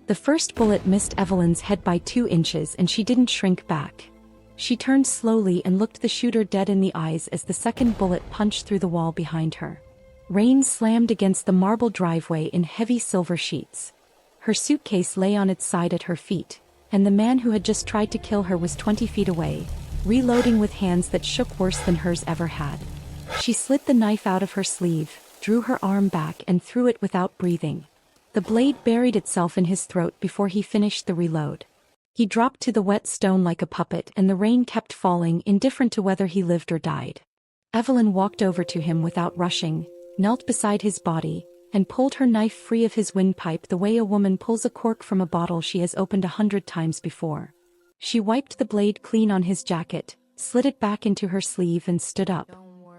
The first bullet missed Evelyn's head by 2 inches and she didn't shrink back. She turned slowly and looked the shooter dead in the eyes as the second bullet punched through the wall behind her. Rain slammed against the marble driveway in heavy silver sheets. Her suitcase lay on its side at her feet, and the man who had just tried to kill her was 20 feet away, reloading with hands that shook worse than hers ever had. She slid the knife out of her sleeve, drew her arm back and threw it without breathing. The blade buried itself in his throat before he finished the reload. He dropped to the wet stone like a puppet and the rain kept falling, indifferent to whether he lived or died. Evelyn walked over to him without rushing, knelt beside his body, and pulled her knife free of his windpipe the way a woman pulls a cork from a bottle she has opened 100 times before. She wiped the blade clean on his jacket, slid it back into her sleeve and stood up.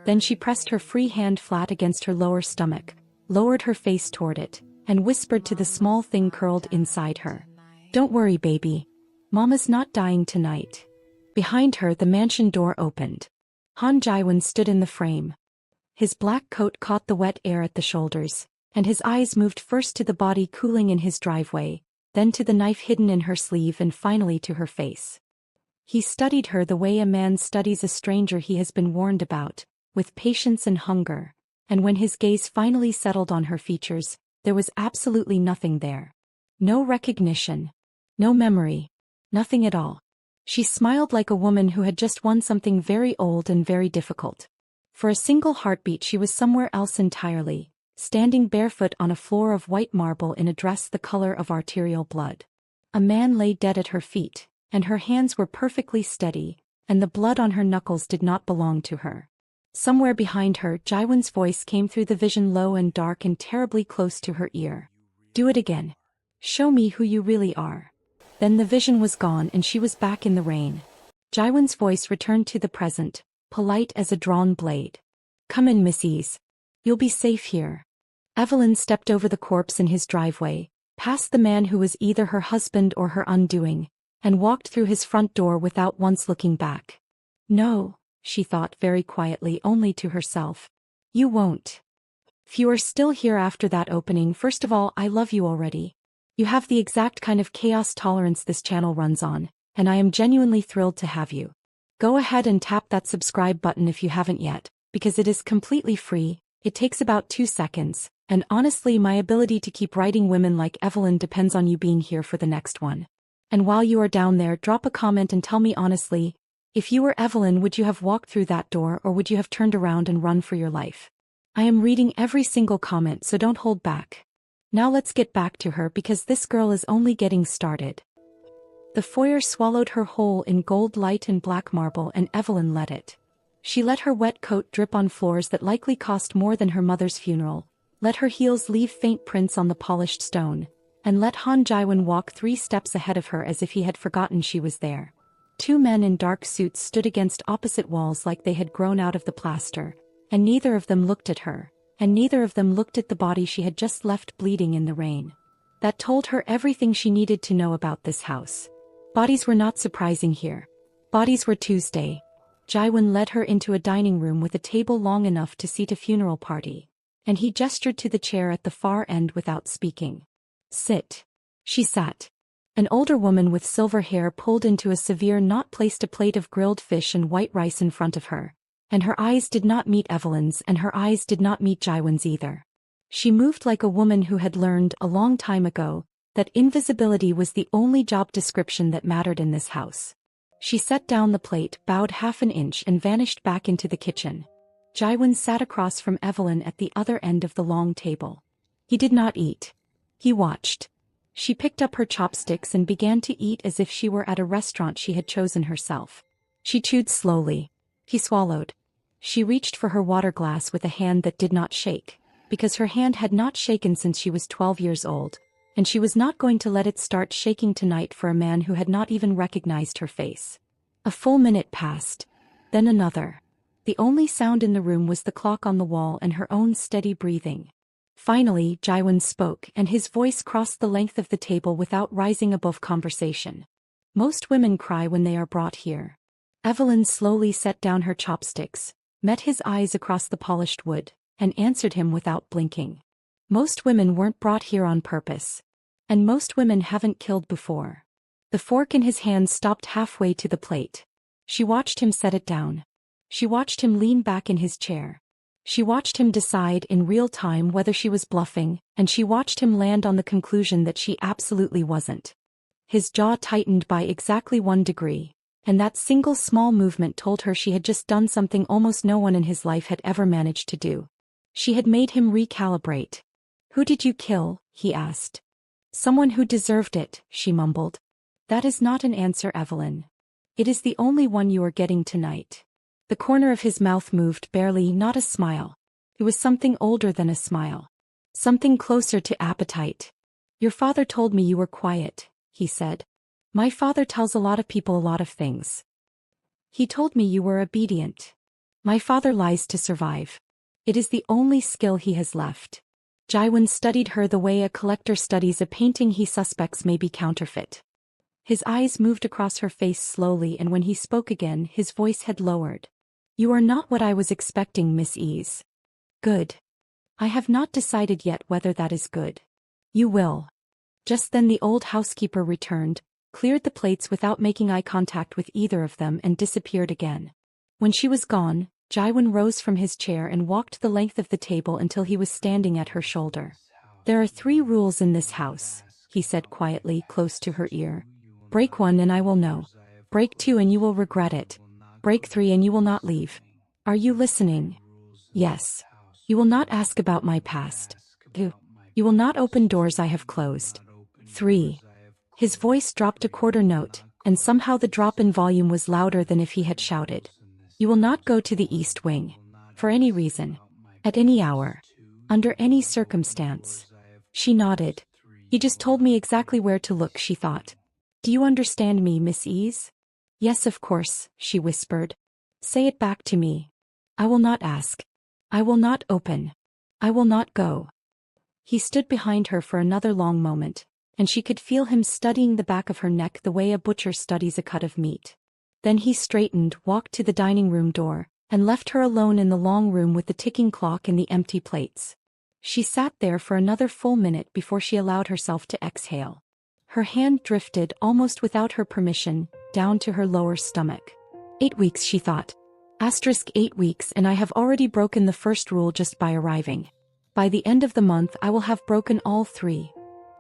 Then she pressed her free hand flat against her lower stomach, lowered her face toward it, and whispered to the small thing curled inside her. "Don't worry, baby. Mama's not dying tonight." Behind her, the mansion door opened. Han Jiwon stood in the frame. His black coat caught the wet air at the shoulders, and his eyes moved first to the body cooling in his driveway, then to the knife hidden in her sleeve and finally to her face. He studied her the way a man studies a stranger he has been warned about, with patience and hunger, and when his gaze finally settled on her features, there was absolutely nothing there. No recognition. No memory. Nothing at all. She smiled like a woman who had just won something very old and very difficult. For a single heartbeat she was somewhere else entirely, standing barefoot on a floor of white marble in a dress the color of arterial blood. A man lay dead at her feet, and her hands were perfectly steady, and the blood on her knuckles did not belong to her. Somewhere behind her, Jiwon's voice came through the vision, low and dark and terribly close to her ear. "Do it again. Show me who you really are." Then the vision was gone and she was back in the rain. Jiwon's voice returned to the present, polite as a drawn blade. "Come in, Missies. You'll be safe here." Evelyn stepped over the corpse in his driveway, past the man who was either her husband or her undoing, and walked through his front door without once looking back. "No," she thought very quietly, only to herself. "You won't. If you are still here after that opening, first of all, I love you already. You have the exact kind of chaos tolerance this channel runs on, and I am genuinely thrilled to have you. Go ahead and tap that subscribe button if you haven't yet, because it is completely free, it takes about 2 seconds, and honestly my ability to keep writing women like Evelyn depends on you being here for the next one. And while you are down there, drop a comment and tell me honestly, if you were Evelyn, would you have walked through that door or would you have turned around and run for your life? I am reading every single comment, so don't hold back. Now let's get back to her because this girl is only getting started. The foyer swallowed her whole in gold light and black marble, and Evelyn let it. She let her wet coat drip on floors that likely cost more than her mother's funeral, let her heels leave faint prints on the polished stone, and let Han Jiwon walk 3 steps ahead of her as if he had forgotten she was there. 2 men in dark suits stood against opposite walls like they had grown out of the plaster, and neither of them looked at her, and neither of them looked at the body she had just left bleeding in the rain. That told her everything she needed to know about this house. Bodies were not surprising here. Bodies were Tuesday. Jiwon led her into a dining room with a table long enough to seat a funeral party, and he gestured to the chair at the far end without speaking. "Sit." She sat. An older woman with silver hair pulled into a severe knot placed a plate of grilled fish and white rice in front of her, and her eyes did not meet Evelyn's and her eyes did not meet Jiwon's either. She moved like a woman who had learned a long time ago that invisibility was the only job description that mattered in this house. She set down the plate, bowed half an inch and vanished back into the kitchen. Jiwon sat across from Evelyn at the other end of the long table. He did not eat. He watched. She picked up her chopsticks and began to eat as if she were at a restaurant she had chosen herself. She chewed slowly. He swallowed. She reached for her water glass with a hand that did not shake, because her hand had not shaken since she was 12 years old, and she was not going to let it start shaking tonight for a man who had not even recognized her face. A full minute passed. Then another. The only sound in the room was the clock on the wall and her own steady breathing. Finally, Jiwon spoke, and his voice crossed the length of the table without rising above conversation. "Most women cry when they are brought here." Evelyn slowly set down her chopsticks, met his eyes across the polished wood, and answered him without blinking. "Most women weren't brought here on purpose. And most women haven't killed before. The fork in his hand stopped halfway to the plate. She watched him set it down. She watched him lean back in his chair. She watched him decide in real time whether she was bluffing, and she watched him land on the conclusion that she absolutely wasn't. His jaw tightened by exactly 1 degree, and that single small movement told her she had just done something almost no one in his life had ever managed to do. She had made him recalibrate. "Who did you kill?" he asked. "Someone who deserved it," she mumbled. "That is not an answer, Evelyn. It is the only one you are getting tonight." The corner of his mouth moved barely, not a smile. It was something older than a smile. Something closer to appetite. "Your father told me you were quiet," he said. "My father tells a lot of people a lot of things. He told me you were obedient. My father lies to survive. It is the only skill he has left." Jiwon studied her the way a collector studies a painting he suspects may be counterfeit. His eyes moved across her face slowly, and when he spoke again, his voice had lowered. "You are not what I was expecting, Miss Eze." "Good. I have not decided yet whether that is good." "You will." Just then the old housekeeper returned, cleared the plates without making eye contact with either of them, and disappeared again. When she was gone, Jiwon rose from his chair and walked the length of the table until he was standing at her shoulder. "There are 3 rules in this house," he said quietly, close to her ear. "Break 1 and I will know. Break 2 and you will regret it. Break 3 and you will not leave. Are you listening?" "Yes." "You will not ask about my past. 2. You will not open doors I have closed. 3. His voice dropped a quarter note, and somehow the drop in volume was louder than if he had shouted. "You will not go to the East Wing. For any reason. At any hour. Under any circumstance." She nodded. "He just told me exactly where to look," she thought. "Do you understand me, Miss Eze?" "Yes, of course," she whispered. "Say it back to me." "I will not ask. I will not open. I will not go." He stood behind her for another long moment, and she could feel him studying the back of her neck the way a butcher studies a cut of meat. Then he straightened, walked to the dining room door, and left her alone in the long room with the ticking clock and the empty plates. She sat there for another full minute before she allowed herself to exhale. Her hand drifted, almost without her permission, down to her lower stomach. 8 weeks, she thought. *8 weeks, and I have already broken the first rule just by arriving. By the end of the month I will have broken all 3.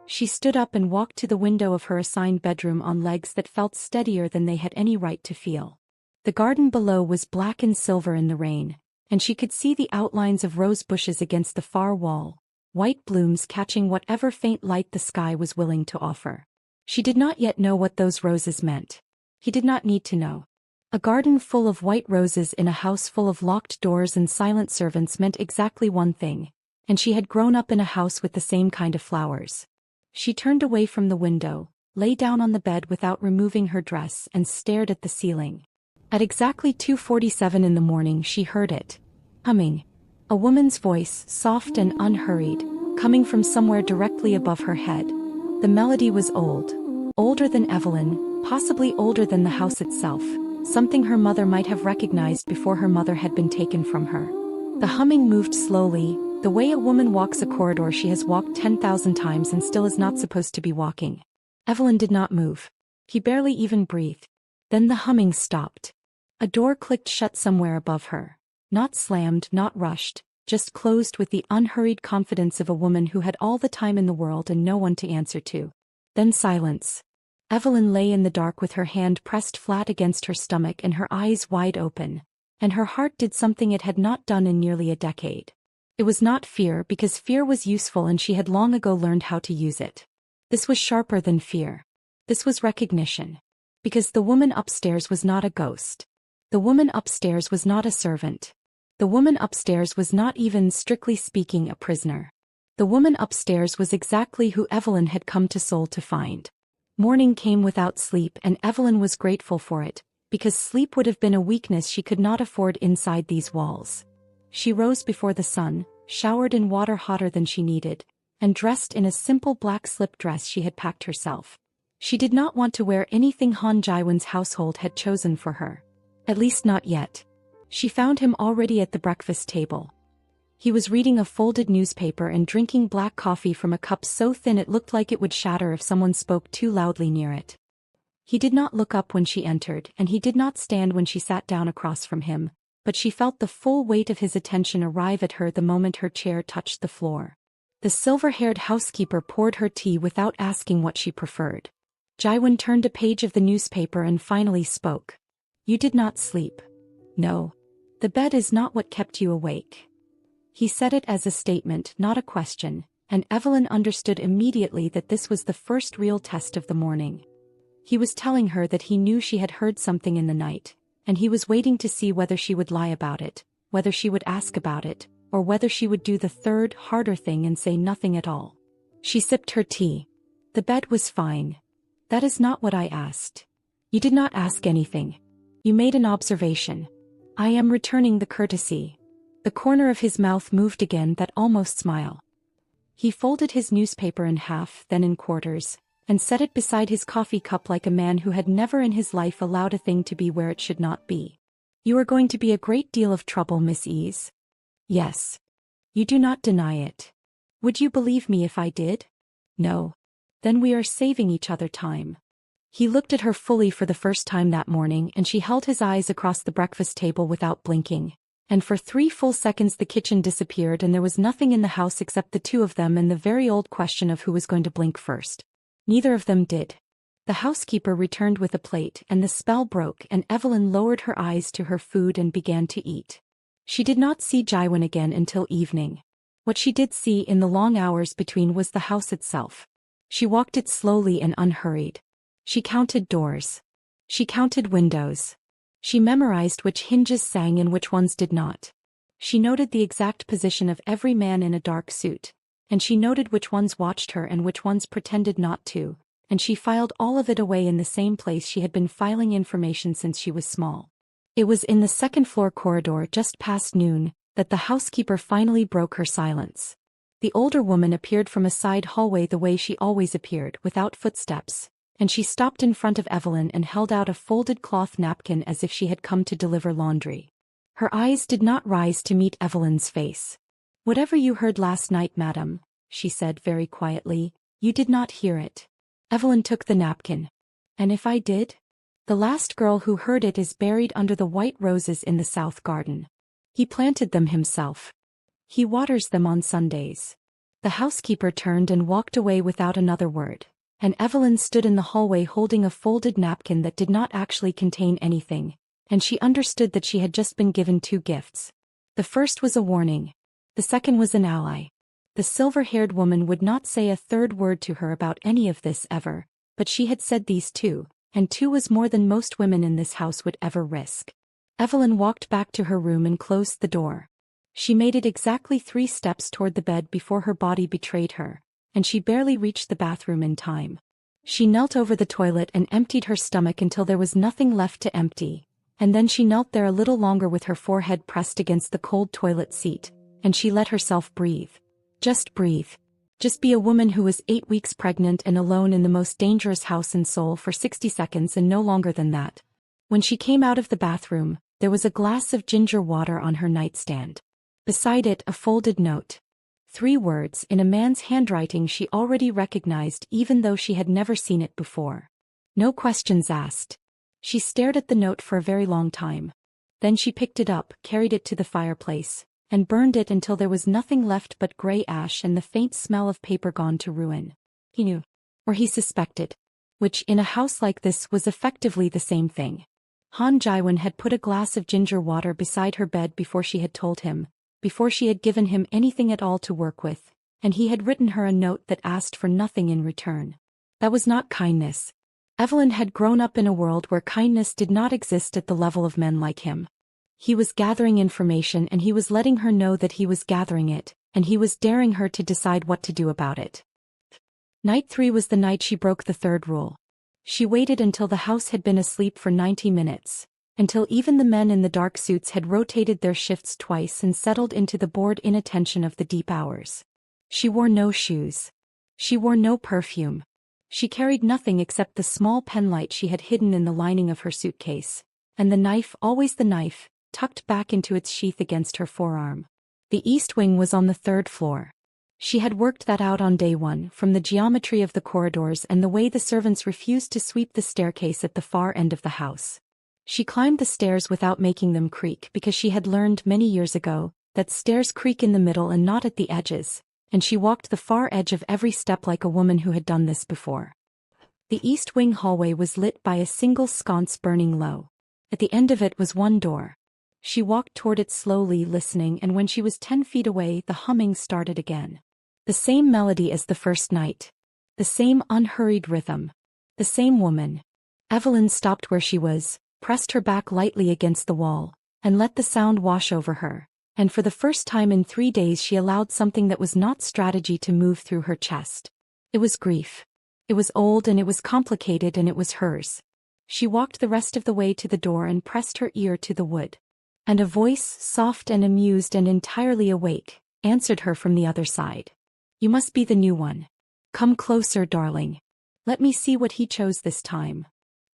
She stood up and walked to the window of her assigned bedroom on legs that felt steadier than they had any right to feel. The garden below was black and silver in the rain, and she could see the outlines of rose bushes against the far wall, white blooms catching whatever faint light the sky was willing to offer. She did not yet know what those roses meant. He did not need to know. A garden full of white roses in a house full of locked doors and silent servants meant exactly one thing, and she had grown up in a house with the same kind of flowers. She turned away from the window, lay down on the bed without removing her dress, and stared at the ceiling. At exactly 2:47 in the morning she heard it. Humming. A woman's voice, soft and unhurried, coming from somewhere directly above her head. The melody was old. Older than Evelyn, possibly older than the house itself, something her mother might have recognized before her mother had been taken from her. The humming moved slowly, the way a woman walks a corridor she has walked 10,000 times and still is not supposed to be walking. Evelyn did not move. He barely even breathed. Then the humming stopped. A door clicked shut somewhere above her. Not slammed, not rushed, just closed with the unhurried confidence of a woman who had all the time in the world and no one to answer to. Then silence. Evelyn lay in the dark with her hand pressed flat against her stomach and her eyes wide open, and her heart did something it had not done in nearly a decade. It was not fear, because fear was useful and she had long ago learned how to use it. This was sharper than fear. This was recognition. Because the woman upstairs was not a ghost. The woman upstairs was not a servant. The woman upstairs was not even, strictly speaking, a prisoner. The woman upstairs was exactly who Evelyn had come to Seoul to find. Morning came without sleep, and Evelyn was grateful for it, because sleep would have been a weakness she could not afford inside these walls. She rose before the sun, showered in water hotter than she needed, and dressed in a simple black slip dress she had packed herself. She did not want to wear anything Han Jiwon's household had chosen for her. At least not yet. She found him already at the breakfast table. He was reading a folded newspaper and drinking black coffee from a cup so thin it looked like it would shatter if someone spoke too loudly near it. He did not look up when she entered, and he did not stand when she sat down across from him, but she felt the full weight of his attention arrive at her the moment her chair touched the floor. The silver-haired housekeeper poured her tea without asking what she preferred. Jiwon turned a page of the newspaper and finally spoke. "You did not sleep." "No. The bed is not what kept you awake." He said it as a statement, not a question, and Evelyn understood immediately that this was the first real test of the morning. He was telling her that he knew she had heard something in the night, and he was waiting to see whether she would lie about it, whether she would ask about it, or whether she would do the third, harder thing and say nothing at all. She sipped her tea. "The bed was fine." "That is not what I asked." "You did not ask anything. You made an observation." "I am returning the courtesy." The corner of his mouth moved again, that almost smile. He folded his newspaper in half, then in quarters, and set it beside his coffee cup like a man who had never in his life allowed a thing to be where it should not be. "You are going to be a great deal of trouble, Miss Eze." "Yes. You do not deny it." "Would you believe me if I did?" "No." "Then we are saving each other time." He looked at her fully for the first time that morning, and she held his eyes across the breakfast table without blinking. And for 3 full seconds the kitchen disappeared and there was nothing in the house except the two of them and the very old question of who was going to blink first. Neither of them did. The housekeeper returned with a plate and the spell broke and Evelyn lowered her eyes to her food and began to eat. She did not see Jiwon again until evening. What she did see in the long hours between was the house itself. She walked it slowly and unhurried. She counted doors. She counted windows. She memorized which hinges sang and which ones did not. She noted the exact position of every man in a dark suit, and she noted which ones watched her and which ones pretended not to, and she filed all of it away in the same place she had been filing information since she was small. It was in the second-floor corridor just past noon that the housekeeper finally broke her silence. The older woman appeared from a side hallway the way she always appeared, without footsteps, and she stopped in front of Evelyn and held out a folded cloth napkin as if she had come to deliver laundry. Her eyes did not rise to meet Evelyn's face. "Whatever you heard last night, madam," she said very quietly, "you did not hear it." Evelyn took the napkin. "And if I did?" "The last girl who heard it is buried under the white roses in the south garden. He planted them himself. He waters them on Sundays." The housekeeper turned and walked away without another word, and Evelyn stood in the hallway holding a folded napkin that did not actually contain anything, and she understood that she had just been given 2 gifts. The first was a warning. The second was an ally. The silver-haired woman would not say a third word to her about any of this ever, but she had said these 2, and 2 was more than most women in this house would ever risk. Evelyn walked back to her room and closed the door. She made it exactly 3 steps toward the bed before her body betrayed her, and she barely reached the bathroom in time. She knelt over the toilet and emptied her stomach until there was nothing left to empty, and then she knelt there a little longer with her forehead pressed against the cold toilet seat, and she let herself breathe. Just breathe. Just be a woman who was 8 weeks pregnant and alone in the most dangerous house in Seoul for 60 seconds and no longer than that. When she came out of the bathroom, there was a glass of ginger water on her nightstand. Beside it, a folded note. 3 words in a man's handwriting she already recognized even though she had never seen it before. No questions asked. She stared at the note for a very long time. Then she picked it up, carried it to the fireplace, and burned it until there was nothing left but gray ash and the faint smell of paper gone to ruin. He knew. Or he suspected. Which, in a house like this, was effectively the same thing. Han Jiwon had put a glass of ginger water beside her bed before she had told him, before she had given him anything at all to work with, and he had written her a note that asked for nothing in return. That was not kindness. Evelyn had grown up in a world where kindness did not exist at the level of men like him. He was gathering information and he was letting her know that he was gathering it, and he was daring her to decide what to do about it. Night 3 was the night she broke the 3rd rule. She waited until the house had been asleep for 90 minutes. Until even the men in the dark suits had rotated their shifts twice and settled into the bored inattention of the deep hours. She wore no shoes. She wore no perfume. She carried nothing except the small penlight she had hidden in the lining of her suitcase, and the knife, always the knife, tucked back into its sheath against her forearm. The east wing was on the third floor. She had worked that out on day one, from the geometry of the corridors and the way the servants refused to sweep the staircase at the far end of the house. She climbed the stairs without making them creak because she had learned many years ago that stairs creak in the middle and not at the edges, and she walked the far edge of every step like a woman who had done this before. The east wing hallway was lit by a single sconce burning low. At the end of it was one door. She walked toward it slowly, listening, and when she was 10 feet away, the humming started again. The same melody as the first night. The same unhurried rhythm. The same woman. Evelyn stopped where she was, pressed her back lightly against the wall, and let the sound wash over her. And for the first time in 3 days she allowed something that was not strategy to move through her chest. It was grief. It was old and it was complicated and it was hers. She walked the rest of the way to the door and pressed her ear to the wood. And a voice, soft and amused and entirely awake, answered her from the other side. You must be the new one. Come closer, darling. Let me see what he chose this time.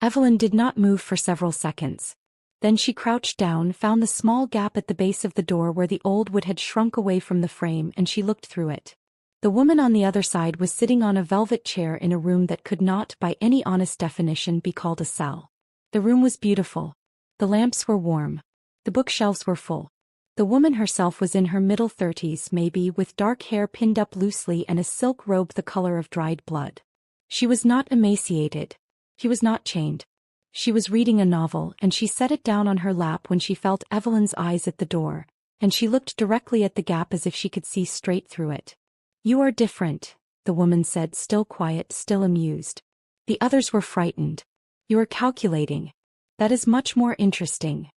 Evelyn did not move for several seconds. Then she crouched down, found the small gap at the base of the door where the old wood had shrunk away from the frame, and she looked through it. The woman on the other side was sitting on a velvet chair in a room that could not, by any honest definition, be called a cell. The room was beautiful. The lamps were warm. The bookshelves were full. The woman herself was in her middle 30s, maybe, with dark hair pinned up loosely and a silk robe the color of dried blood. She was not emaciated. She was not chained. She was reading a novel, and she set it down on her lap when she felt Evelyn's eyes at the door, and she looked directly at the gap as if she could see straight through it. You are different, the woman said, still quiet, still amused. The others were frightened. You are calculating. That is much more interesting.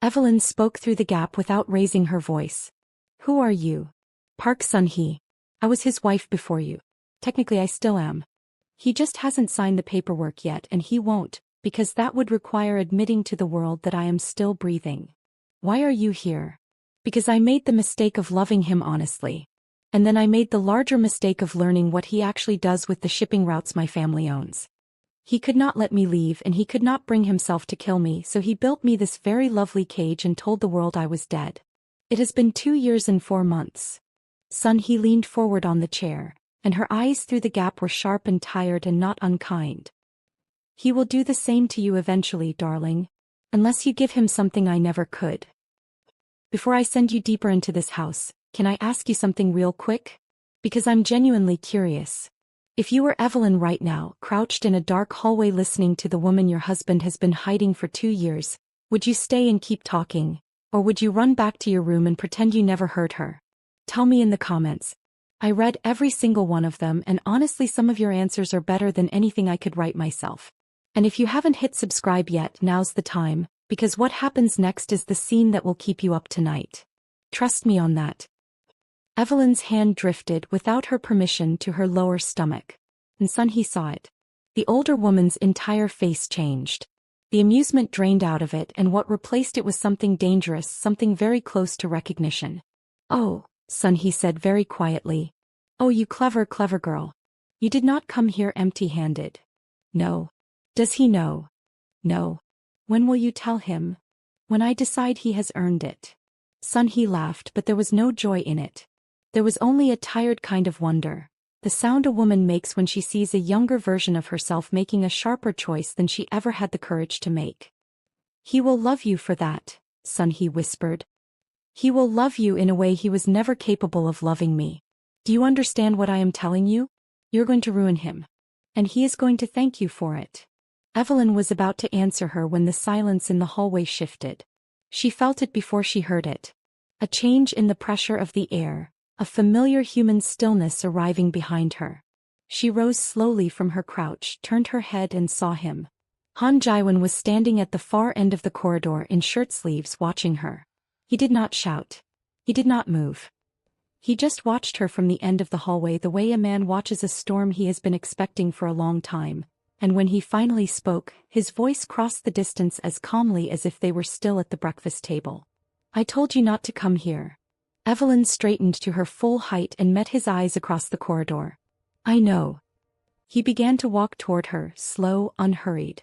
Evelyn spoke through the gap without raising her voice. Who are you? Park Sun-hee. I was his wife before you. Technically I still am. He just hasn't signed the paperwork yet, and he won't, because that would require admitting to the world that I am still breathing. Why are you here? Because I made the mistake of loving him honestly. And then I made the larger mistake of learning what he actually does with the shipping routes my family owns. He could not let me leave and he could not bring himself to kill me, so he built me this very lovely cage and told the world I was dead. It has been 2 years and 4 months. Sun-hee leaned forward on the chair, and her eyes through the gap were sharp and tired and not unkind. He will do the same to you eventually, darling. Unless you give him something I never could. Before I send you deeper into this house, can I ask you something real quick? Because I'm genuinely curious. If you were Evelyn right now, crouched in a dark hallway listening to the woman your husband has been hiding for 2 years, would you stay and keep talking? Or would you run back to your room and pretend you never heard her? Tell me in the comments. I read every single one of them, and honestly some of your answers are better than anything I could write myself. And if you haven't hit subscribe yet, now's the time, because what happens next is the scene that will keep you up tonight. Trust me on that. Evelyn's hand drifted without her permission to her lower stomach. And Sun-hee saw it. The older woman's entire face changed. The amusement drained out of it, and what replaced it was something dangerous, something very close to recognition. Oh, Sun-hee said very quietly. Oh, you clever, clever girl. You did not come here empty-handed. No. Does he know? No. When will you tell him? When I decide he has earned it. Sun-hee laughed, but there was no joy in it. There was only a tired kind of wonder, the sound a woman makes when she sees a younger version of herself making a sharper choice than she ever had the courage to make. He will love you for that, Sun-hee whispered. He will love you in a way he was never capable of loving me. Do you understand what I am telling you? You're going to ruin him. And he is going to thank you for it. Evelyn was about to answer her when the silence in the hallway shifted. She felt it before she heard it. A change in the pressure of the air. A familiar human stillness arriving behind her. She rose slowly from her crouch, turned her head and saw him. Han Jiwon was standing at the far end of the corridor in shirt sleeves watching her. He did not shout. He did not move. He just watched her from the end of the hallway the way a man watches a storm he has been expecting for a long time, and when he finally spoke, his voice crossed the distance as calmly as if they were still at the breakfast table. I told you not to come here. Evelyn straightened to her full height and met his eyes across the corridor. I know. He began to walk toward her, slow, unhurried.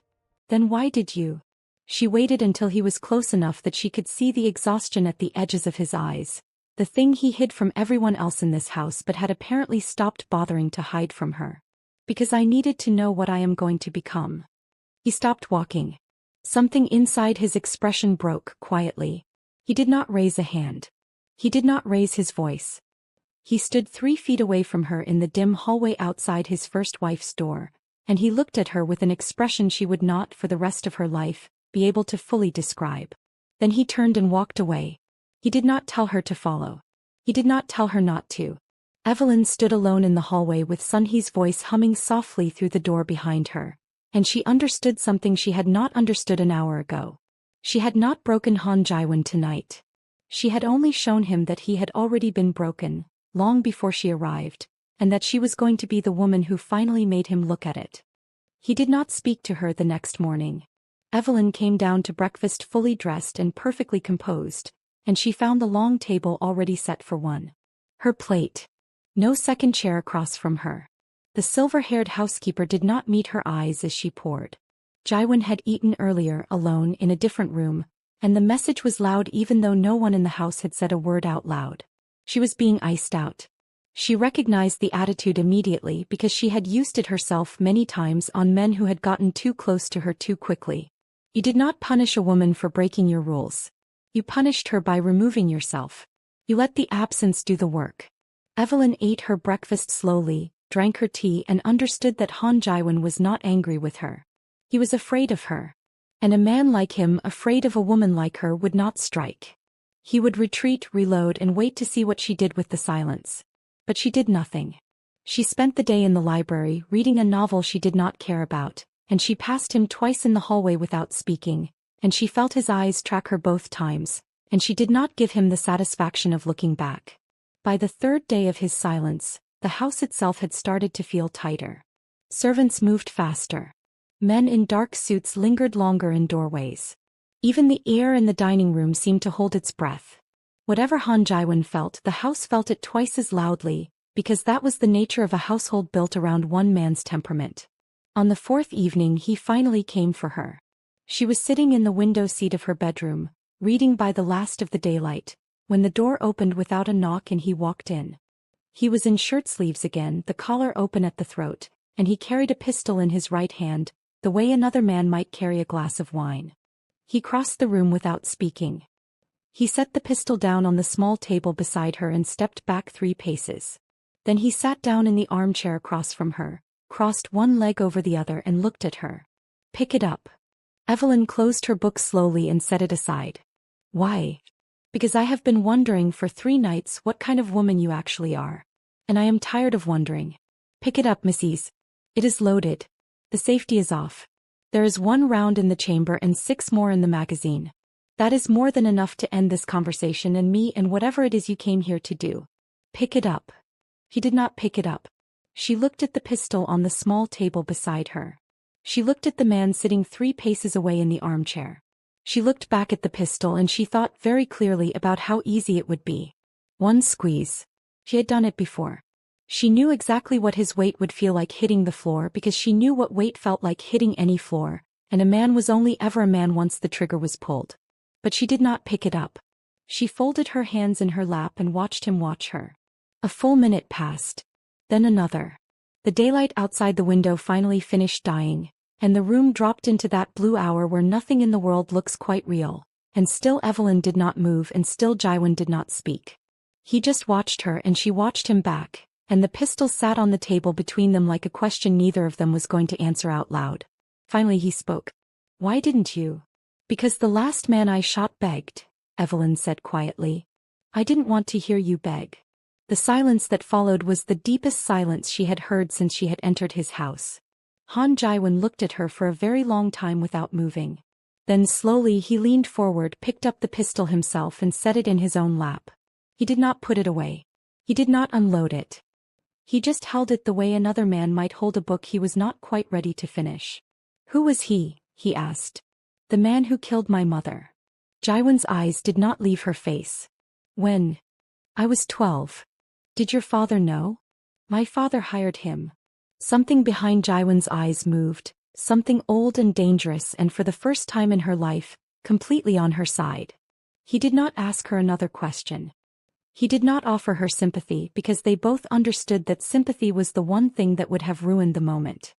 Then why did you? She waited until he was close enough that she could see the exhaustion at the edges of his eyes. The thing he hid from everyone else in this house but had apparently stopped bothering to hide from her. Because I needed to know what I am going to become. He stopped walking. Something inside his expression broke quietly. He did not raise a hand. He did not raise his voice. He stood 3 feet away from her in the dim hallway outside his first wife's door, and he looked at her with an expression she would not, for the rest of her life, be able to fully describe. Then he turned and walked away. He did not tell her to follow. He did not tell her not to. Evelyn stood alone in the hallway with Sunhee's voice humming softly through the door behind her, and she understood something she had not understood an hour ago. She had not broken Han Jiwon tonight. She had only shown him that he had already been broken, long before she arrived, and that she was going to be the woman who finally made him look at it. He did not speak to her the next morning. Evelyn came down to breakfast fully dressed and perfectly composed, and she found the long table already set for one. Her plate. No second chair across from her. The silver-haired housekeeper did not meet her eyes as she poured. Jiwon had eaten earlier alone in a different room, and the message was loud even though no one in the house had said a word out loud. She was being iced out. She recognized the attitude immediately because she had used it herself many times on men who had gotten too close to her too quickly. You did not punish a woman for breaking your rules. You punished her by removing yourself. You let the absence do the work. Evelyn ate her breakfast slowly, drank her tea and understood that Han Jiwon was not angry with her. He was afraid of her. And a man like him, afraid of a woman like her, would not strike. He would retreat, reload and wait to see what she did with the silence. But she did nothing. She spent the day in the library reading a novel she did not care about, and she passed him twice in the hallway without speaking, and she felt his eyes track her both times, and she did not give him the satisfaction of looking back. By the 3rd day of his silence, the house itself had started to feel tighter. Servants moved faster. Men in dark suits lingered longer in doorways. Even the air in the dining room seemed to hold its breath. Whatever Han Jiwon felt, the house felt it twice as loudly, because that was the nature of a household built around one man's temperament. On the 4th evening he finally came for her. She was sitting in the window seat of her bedroom, reading by the last of the daylight, when the door opened without a knock and he walked in. He was in shirt sleeves again, the collar open at the throat, and he carried a pistol in his right hand, the way another man might carry a glass of wine. He crossed the room without speaking. He set the pistol down on the small table beside her and stepped back 3 paces. Then he sat down in the armchair across from her, crossed one leg over the other and looked at her. "Pick it up." Evelyn closed her book slowly and set it aside. "Why?" "Because I have been wondering for 3 nights what kind of woman you actually are. And I am tired of wondering." "Pick it up, Mrs. It is loaded. The safety is off. There is 1 round in the chamber and 6 more in the magazine. That is more than enough to end this conversation and me and whatever it is you came here to do. Pick it up." He did not pick it up. She looked at the pistol on the small table beside her. She looked at the man sitting 3 paces away in the armchair. She looked back at the pistol and she thought very clearly about how easy it would be. 1 squeeze. She had done it before. She knew exactly what his weight would feel like hitting the floor because she knew what weight felt like hitting any floor, and a man was only ever a man once the trigger was pulled. But she did not pick it up. She folded her hands in her lap and watched him watch her. A full minute passed. Then another. The daylight outside the window finally finished dying, and the room dropped into that blue hour where nothing in the world looks quite real, and still Evelyn did not move and still Jiwon did not speak. He just watched her and she watched him back, and the pistol sat on the table between them like a question neither of them was going to answer out loud. Finally he spoke. "Why didn't you?" "Because the last man I shot begged," Evelyn said quietly. "I didn't want to hear you beg." The silence that followed was the deepest silence she had heard since she had entered his house. Han Jiwon looked at her for a very long time without moving. Then slowly he leaned forward, picked up the pistol himself and set it in his own lap. He did not put it away. He did not unload it. He just held it the way another man might hold a book he was not quite ready to finish. "Who was he?" he asked. "The man who killed my mother." Jiwon's eyes did not leave her face. "When I was 12. Did your father know?" "My father hired him." Something behind Jiwon's eyes moved, something old and dangerous and for the first time in her life, completely on her side. He did not ask her another question. He did not offer her sympathy because they both understood that sympathy was the one thing that would have ruined the moment.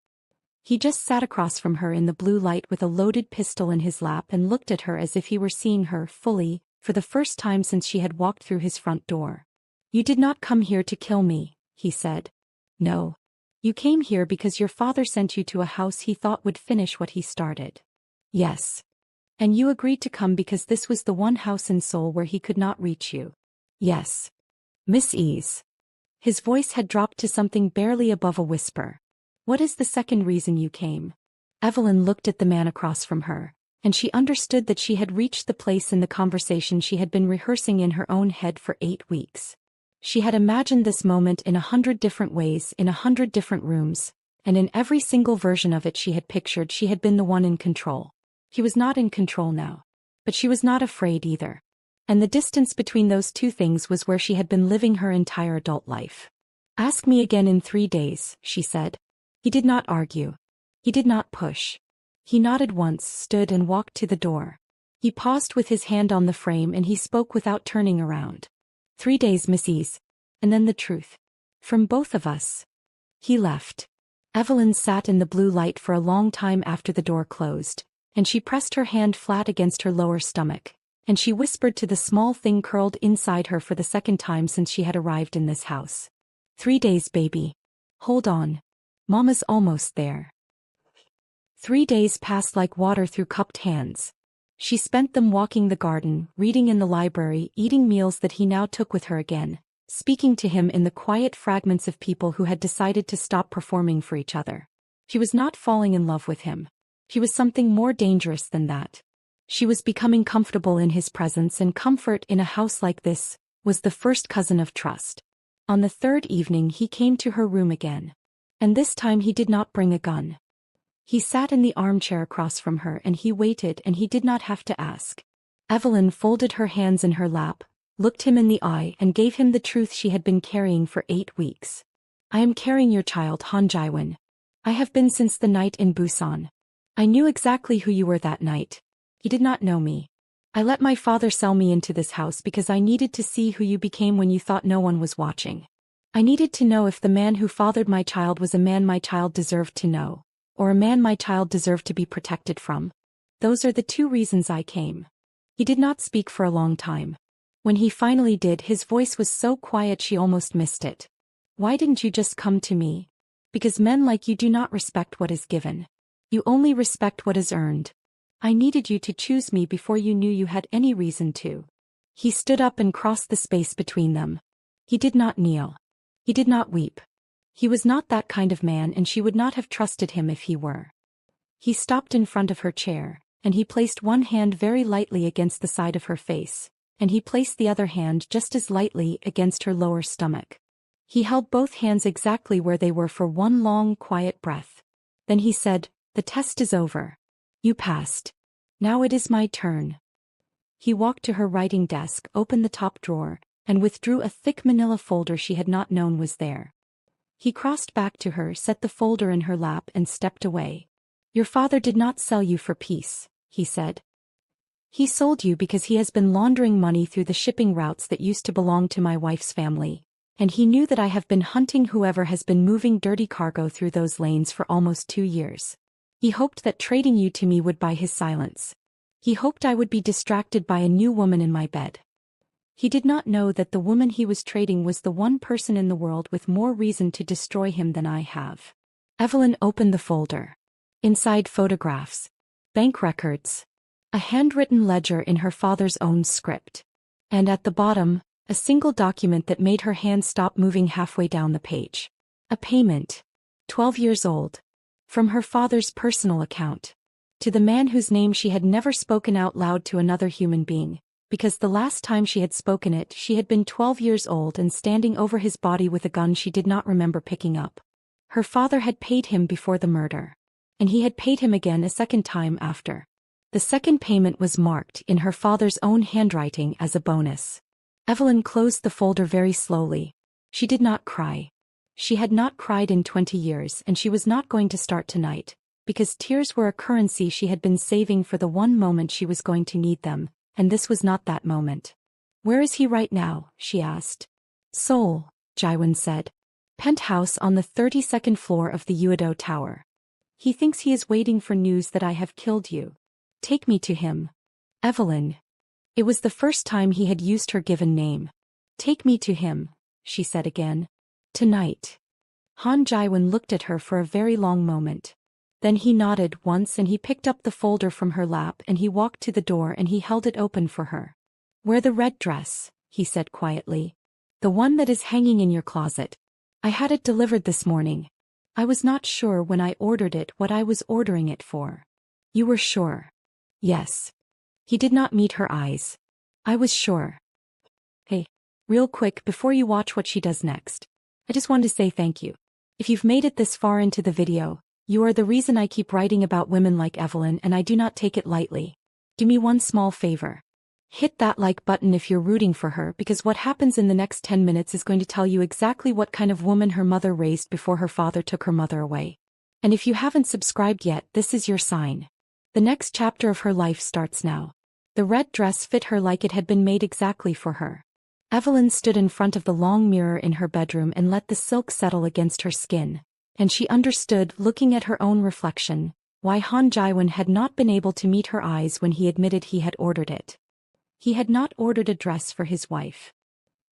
He just sat across from her in the blue light with a loaded pistol in his lap and looked at her as if he were seeing her fully, for the first time since she had walked through his front door. "You did not come here to kill me," he said. "No. You came here because your father sent you to a house he thought would finish what he started." "Yes. And you agreed to come because this was the one house in Seoul where he could not reach you." "Yes. Miss Eze." His voice had dropped to something barely above a whisper. "What is the second reason you came?" Evelyn looked at the man across from her, and she understood that she had reached the place in the conversation she had been rehearsing in her own head for 8 weeks. She had imagined this moment in 100 different ways in 100 different rooms, and in every single version of it she had pictured she had been the one in control. He was not in control now. But she was not afraid either. And the distance between those two things was where she had been living her entire adult life. "Ask me again in 3 days," she said. He did not argue. He did not push. He nodded once, stood and walked to the door. He paused with his hand on the frame and he spoke without turning around. 3 days, Miss Eze. And then the truth. From both of us." He left. Evelyn sat in the blue light for a long time after the door closed, and she pressed her hand flat against her lower stomach, and she whispered to the small thing curled inside her for the second time since she had arrived in this house. 3 days, baby. Hold on. Mama's almost there." 3 days passed like water through cupped hands. She spent them walking the garden, reading in the library, eating meals that he now took with her again, speaking to him in the quiet fragments of people who had decided to stop performing for each other. She was not falling in love with him. He was something more dangerous than that. She was becoming comfortable in his presence, and comfort in a house like this was the first cousin of trust. On the third evening he came to her room again. And this time he did not bring a gun. He sat in the armchair across from her and he waited, and he did not have to ask. Evelyn folded her hands in her lap, looked him in the eye and gave him the truth she had been carrying for 8 weeks. "I am carrying your child, Han Jiwon. I have been since the night in Busan. I knew exactly who you were that night. He did not know me. I let my father sell me into this house because I needed to see who you became when you thought no one was watching. I needed to know if the man who fathered my child was a man my child deserved to know, or a man my child deserved to be protected from. Those are the 2 reasons I came." He did not speak for a long time. When he finally did, his voice was so quiet she almost missed it. "Why didn't you just come to me? Because men like you do not respect what is given. You only respect what is earned. I needed you to choose me before you knew you had any reason to." He stood up and crossed the space between them. He did not kneel. He did not weep. He was not that kind of man, and she would not have trusted him if he were. He stopped in front of her chair, and he placed one hand very lightly against the side of her face, and he placed the other hand just as lightly against her lower stomach. He held both hands exactly where they were for one long, quiet breath. Then he said, "The test is over. You passed. Now it is my turn." He walked to her writing desk, opened the top drawer, and withdrew a thick manila folder she had not known was there. He crossed back to her, set the folder in her lap and stepped away. "Your father did not sell you for peace," he said. "He sold you because he has been laundering money through the shipping routes that used to belong to my wife's family, and he knew that I have been hunting whoever has been moving dirty cargo through those lanes for almost 2 years. He hoped that trading you to me would buy his silence. He hoped I would be distracted by a new woman in my bed. He did not know that the woman he was trading was the one person in the world with more reason to destroy him than I have." Evelyn opened the folder. Inside, photographs, bank records, a handwritten ledger in her father's own script, and at the bottom, a single document that made her hand stop moving halfway down the page. A payment, 12 years old, from her father's personal account, to the man whose name she had never spoken out loud to another human being, because the last time she had spoken it she had been 12 years old and standing over his body with a gun she did not remember picking up. Her father had paid him before the murder, and he had paid him again a second time after. The second payment was marked in her father's own handwriting as a bonus. Evelyn closed the folder very slowly. She did not cry. She had not cried in 20 years, and she was not going to start tonight, because tears were a currency she had been saving for the one moment she was going to need them, and this was not that moment. Where is he right now? She asked. Seoul, Jiwon said. Penthouse on the 32nd floor of the Uedo Tower. He thinks he is waiting for news that I have killed you. Take me to him. Evelyn. It was the first time he had used her given name. Take me to him, she said again. Tonight. Han Jiwon looked at her for a very long moment. Then he nodded once and he picked up the folder from her lap and he walked to the door and he held it open for her. Wear the red dress, he said quietly. The one that is hanging in your closet. I had it delivered this morning. I was not sure when I ordered it what I was ordering it for. You were sure? Yes. He did not meet her eyes. I was sure. Hey, real quick before you watch what she does next. I just wanted to say thank you. If you've made it this far into the video, you are the reason I keep writing about women like Evelyn and I do not take it lightly. Do me one small favor. Hit that like button if you're rooting for her because what happens in the next 10 minutes is going to tell you exactly what kind of woman her mother raised before her father took her mother away. And if you haven't subscribed yet, this is your sign. The next chapter of her life starts now. The red dress fit her like it had been made exactly for her. Evelyn stood in front of the long mirror in her bedroom and let the silk settle against her skin. And she understood, looking at her own reflection, why Han Jiwon had not been able to meet her eyes when he admitted he had ordered it. He had not ordered a dress for his wife.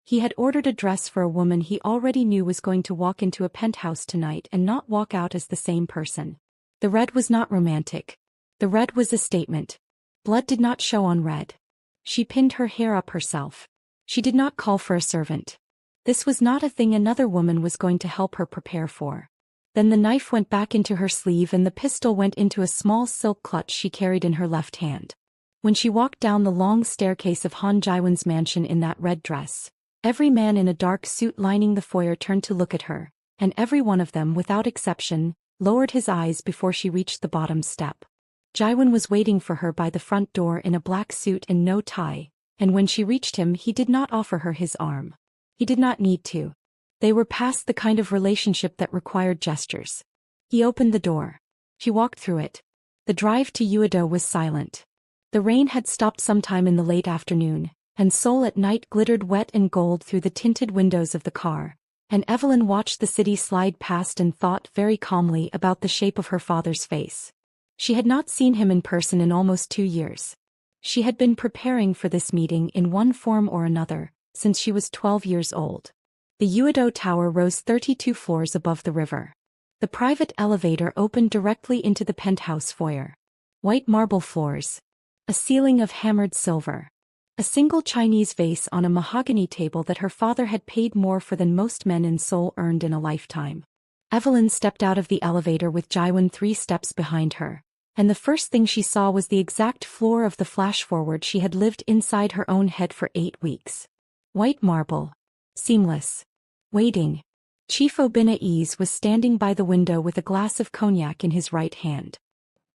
He had ordered a dress for a woman he already knew was going to walk into a penthouse tonight and not walk out as the same person. The red was not romantic. The red was a statement. Blood did not show on red. She pinned her hair up herself. She did not call for a servant. This was not a thing another woman was going to help her prepare for. Then the knife went back into her sleeve and the pistol went into a small silk clutch she carried in her left hand. When she walked down the long staircase of Han Jiwon's mansion in that red dress, every man in a dark suit lining the foyer turned to look at her, and every one of them, without exception, lowered his eyes before she reached the bottom step. Jiwon was waiting for her by the front door in a black suit and no tie, and when she reached him he did not offer her his arm. He did not need to. They were past the kind of relationship that required gestures. He opened the door. She walked through it. The drive to Uedo was silent. The rain had stopped sometime in the late afternoon, and Seoul at night glittered wet and gold through the tinted windows of the car, and Evelyn watched the city slide past and thought very calmly about the shape of her father's face. She had not seen him in person in almost 2 years. She had been preparing for this meeting in one form or another, since she was 12 years old. The Uedo Tower rose 32 floors above the river. The private elevator opened directly into the penthouse foyer. White marble floors. A ceiling of hammered silver. A single Chinese vase on a mahogany table that her father had paid more for than most men in Seoul earned in a lifetime. Evelyn stepped out of the elevator with Jiwon 3 steps behind her, and the first thing she saw was the exact floor of the flash-forward she had lived inside her own head for 8 weeks. White marble. Seamless. Waiting. Chief Evelyn Eze was standing by the window with a glass of cognac in his right hand.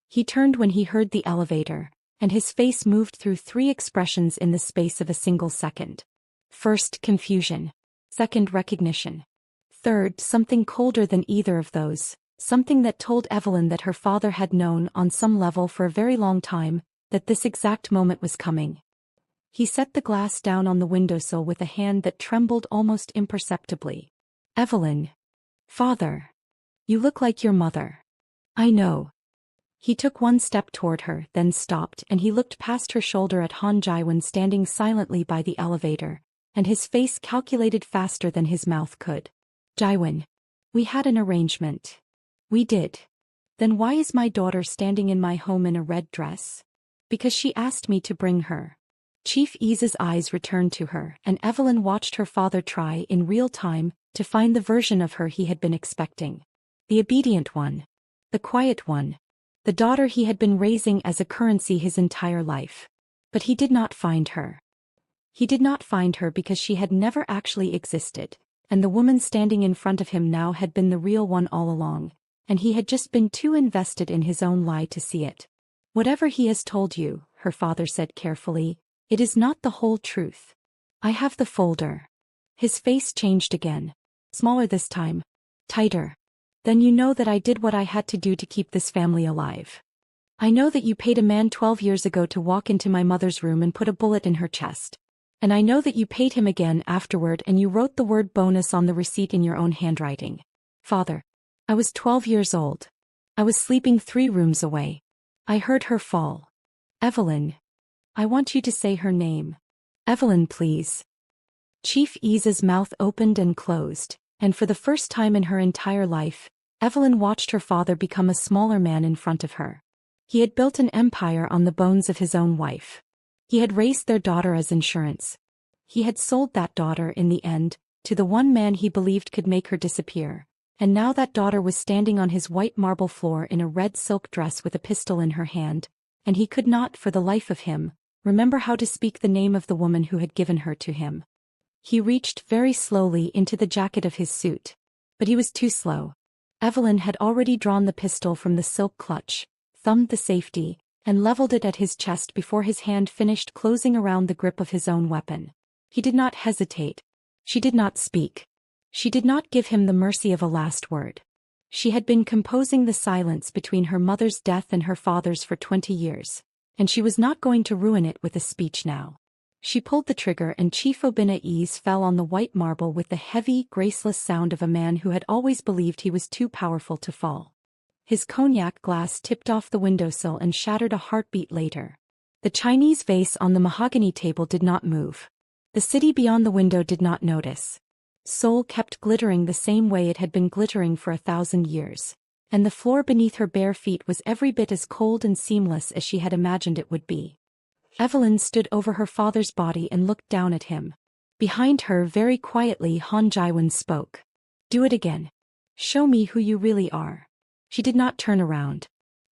He turned when he heard the elevator, and his face moved through 3 expressions in the space of a single second. First, confusion. Second, recognition. Third, something colder than either of those, something that told Evelyn that her father had known on some level for a very long time, that this exact moment was coming. He set the glass down on the windowsill with a hand that trembled almost imperceptibly. Evelyn. Father. You look like your mother. I know. He took 1 step toward her, then stopped, and he looked past her shoulder at Han Jiwon standing silently by the elevator, and his face calculated faster than his mouth could. Jiwon. We had an arrangement. We did. Then why is my daughter standing in my home in a red dress? Because she asked me to bring her. Chief Eze's eyes returned to her, and Evelyn watched her father try in real time to find the version of her he had been expecting. The obedient one. The quiet one. The daughter he had been raising as a currency his entire life. But he did not find her. He did not find her because she had never actually existed, and the woman standing in front of him now had been the real one all along, and he had just been too invested in his own lie to see it. Whatever he has told you, her father said carefully, it is not the whole truth. I have the folder. His face changed again. Smaller this time. Tighter. Then you know that I did what I had to do to keep this family alive. I know that you paid a man 12 years ago to walk into my mother's room and put a bullet in her chest. And I know that you paid him again afterward and you wrote the word bonus on the receipt in your own handwriting. Father. I was 12 years old. I was sleeping 3 rooms away. I heard her fall. Evelyn. I want you to say her name. Evelyn, please. Chief Eze's mouth opened and closed, and for the first time in her entire life, Evelyn watched her father become a smaller man in front of her. He had built an empire on the bones of his own wife. He had raised their daughter as insurance. He had sold that daughter in the end, to the one man he believed could make her disappear, and now that daughter was standing on his white marble floor in a red silk dress with a pistol in her hand, and he could not, for the life of him, remember how to speak the name of the woman who had given her to him. He reached very slowly into the jacket of his suit. But he was too slow. Evelyn had already drawn the pistol from the silk clutch, thumbed the safety, and leveled it at his chest before his hand finished closing around the grip of his own weapon. He did not hesitate. She did not speak. She did not give him the mercy of a last word. She had been composing the silence between her mother's death and her father's for 20 years, and she was not going to ruin it with a speech now. She pulled the trigger and Chief Evelyn Eze fell on the white marble with the heavy, graceless sound of a man who had always believed he was too powerful to fall. His cognac glass tipped off the windowsill and shattered a heartbeat later. The Chinese vase on the mahogany table did not move. The city beyond the window did not notice. Seoul kept glittering the same way it had been glittering for 1,000 years, and the floor beneath her bare feet was every bit as cold and seamless as she had imagined it would be. Evelyn stood over her father's body and looked down at him. Behind her, very quietly, Han Jiwon spoke. Do it again. Show me who you really are. She did not turn around.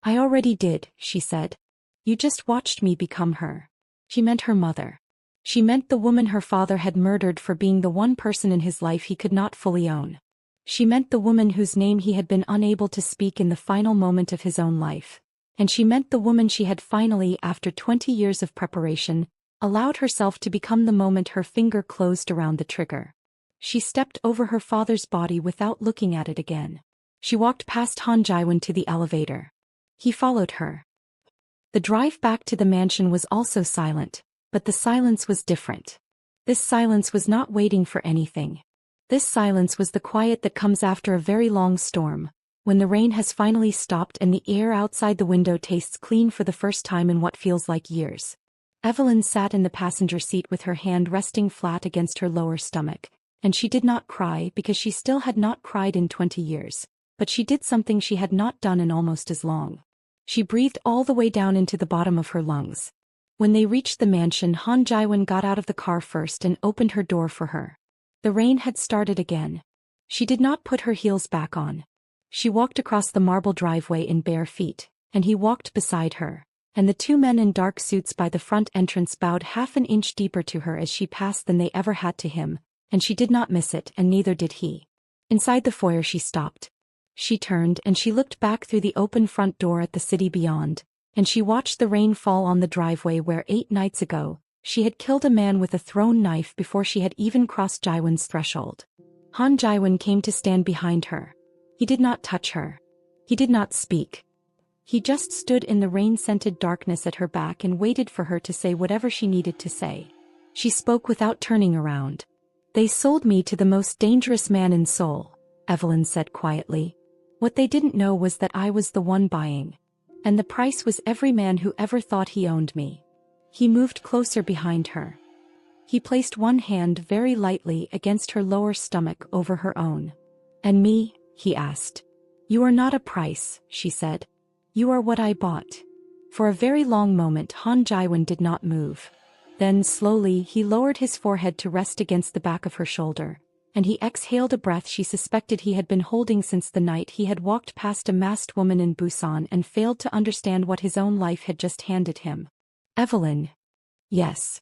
I already did, she said. You just watched me become her. She meant her mother. She meant the woman her father had murdered for being the one person in his life he could not fully own. She meant the woman whose name he had been unable to speak in the final moment of his own life. And she meant the woman she had finally, after 20 years of preparation, allowed herself to become the moment her finger closed around the trigger. She stepped over her father's body without looking at it again. She walked past Han Jiwon to the elevator. He followed her. The drive back to the mansion was also silent, but the silence was different. This silence was not waiting for anything. This silence was the quiet that comes after a very long storm, when the rain has finally stopped and the air outside the window tastes clean for the first time in what feels like years. Evelyn sat in the passenger seat with her hand resting flat against her lower stomach, and she did not cry because she still had not cried in 20 years, but she did something she had not done in almost as long. She breathed all the way down into the bottom of her lungs. When they reached the mansion, Han Jiwon got out of the car first and opened her door for her. The rain had started again. She did not put her heels back on. She walked across the marble driveway in bare feet, and he walked beside her, and the 2 men in dark suits by the front entrance bowed half an inch deeper to her as she passed than they ever had to him, and she did not miss it, and neither did he. Inside the foyer she stopped. She turned and she looked back through the open front door at the city beyond, and she watched the rain fall on the driveway where 8 nights ago, she had killed a man with a thrown knife before she had even crossed Jiwon's threshold. Han Jiwon came to stand behind her. He did not touch her. He did not speak. He just stood in the rain-scented darkness at her back and waited for her to say whatever she needed to say. She spoke without turning around. They sold me to the most dangerous man in Seoul, Evelyn said quietly. What they didn't know was that I was the one buying. And the price was every man who ever thought he owned me. He moved closer behind her. He placed one hand very lightly against her lower stomach over her own. And me? He asked. You are not a price, she said. You are what I bought. For a very long moment Han Jiwon did not move. Then slowly he lowered his forehead to rest against the back of her shoulder, and he exhaled a breath she suspected he had been holding since the night he had walked past a masked woman in Busan and failed to understand what his own life had just handed him. Evelyn. Yes.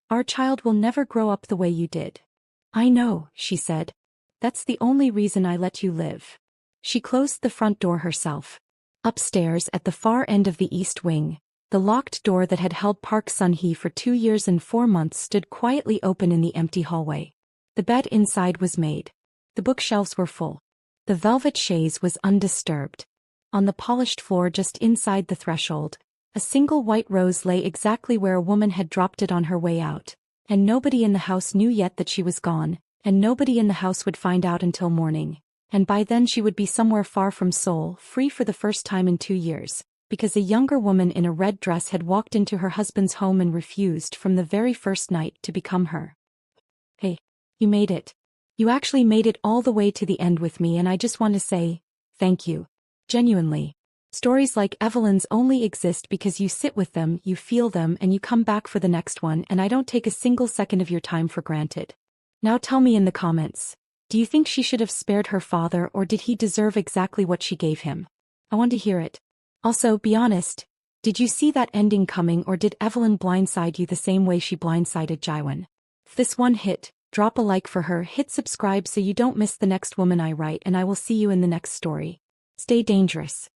Our child will never grow up the way you did. I know, she said. That's the only reason I let you live. She closed the front door herself. Upstairs at the far end of the east wing, the locked door that had held Park Sun-hee for 2 years and 4 months stood quietly open in the empty hallway. The bed inside was made. The bookshelves were full. The velvet chaise was undisturbed. On the polished floor just inside the threshold, a single white rose lay exactly where a woman had dropped it on her way out, And nobody in the house knew yet that she was gone, and nobody in the house would find out until morning. And by then she would be somewhere far from Seoul, free for the first time in 2 years, because a younger woman in a red dress had walked into her husband's home and refused from the very first night to become her. Hey, you made it. You actually made it all the way to the end with me, and I just want to say, thank you. Genuinely. Stories like Evelyn's only exist because you sit with them, you feel them, and you come back for the next one, and I don't take a single second of your time for granted. Now tell me in the comments, do you think she should have spared her father, or did he deserve exactly what she gave him? I want to hear it. Also, be honest, did you see that ending coming, or did Evelyn blindside you the same way she blindsided Jiwon? If this one hit, drop a like for her, hit subscribe so you don't miss the next woman I write, and I will see you in the next story. Stay dangerous.